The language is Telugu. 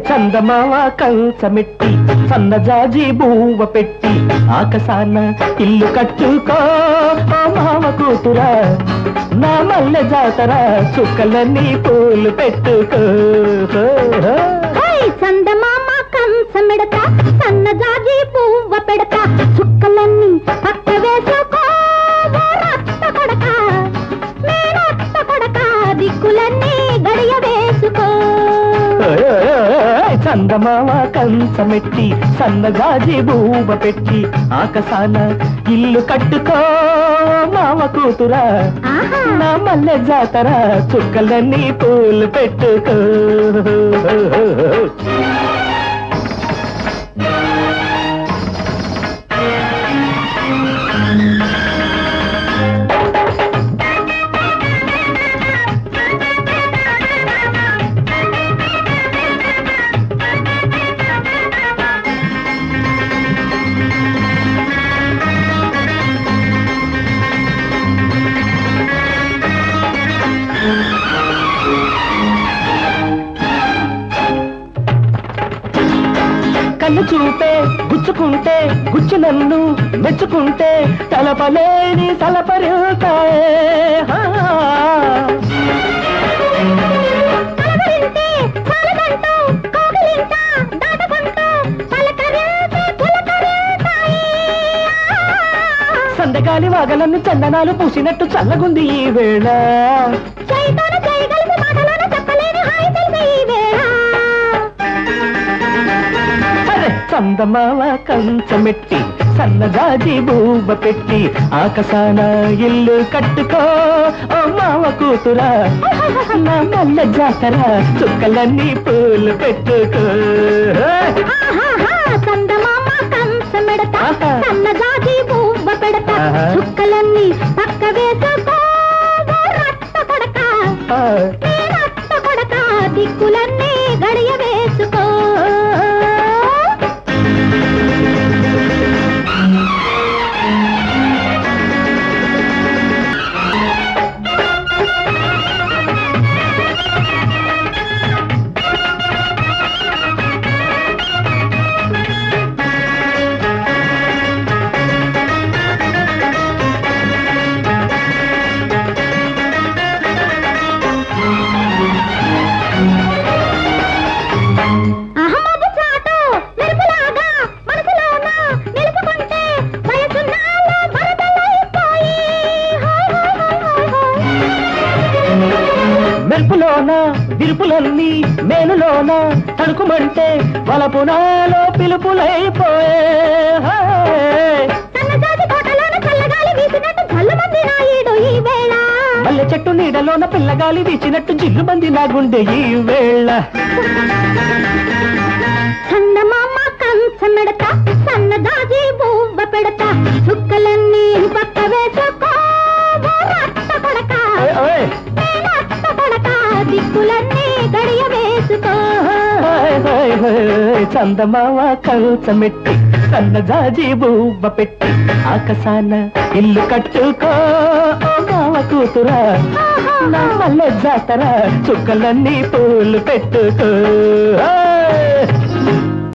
చందమావ కంచమెట్టి సన్నజాజి బూవ పెట్టి ఆకాశాన ఇల్లు కట్టుకో మామ కూతురా నా మల్లె జాతర చుక్కలన్నీ పూలు పెట్టుకో చందమామ కంచమెడతా సన్నజాజి బూవ పెడతా చుక్కలన్నీ పక్క వేసుకో రక్త కొడక మేనత్త కొడక దిక్కులన్నీ గడియ వేసుకో చందమామ కంచమెట్టి సన్నజాజి బూవ పెట్టి ఆకాశాన ఇల్లు కట్టుకో మామ కూతురా నా మల్లె జాతర చుక్కలన్నీ పూలు పెట్టుకో కన్ను చూపే గుచ్చుకుంటే గుచ్చు నన్ను మెచ్చుకుంటే తలపలేని తలపరుతాయే సందగాలి వాగలన్నీ చందనాలు పూసినట్టు చల్లగుంది ఈ వేళ చందమావ కంచమెట్టి సన్నజాజి బూవ పెట్టి ఆకాశాన ఇల్లు కట్టుకో ఓ మావ కూతురా నా మల్లె జాతర చుక్కలన్నీ పూలు పెట్టుకో చందమామ కంచమెడతా సన్నజాజి బూవ పెడతా చుక్కలన్నీ పక్క వేసుకో రక్త కొడక రక్త కొడక దిక్కులన్నీ గడియ వేసుకో మెరుపులోన విరుపులన్నీ మేలులోన తడుకుమంటే వలపునాలో పిలుపులైపోయే మల్లె చెట్టు నీడలోన పిల్లగాలి వీచినట్టు జిల్లు మంది నా గుండె ఈ వేళ చందమామ కంచమెడతా సన్నజాజి బూవ పెడతా చుక్కలన్నీ పక్క వేసుకో రక్త కొడక దిక్కులన్నీ గడియ వేసుకో చందమావ కంచమెట్టి సన్నజాజి బూవ పెట్టి ఆకాశాన ఇల్లు కట్టుకో మావ కూతురా నా మల్లె జాతర చుక్కలన్నీ పూలు పెట్టుకో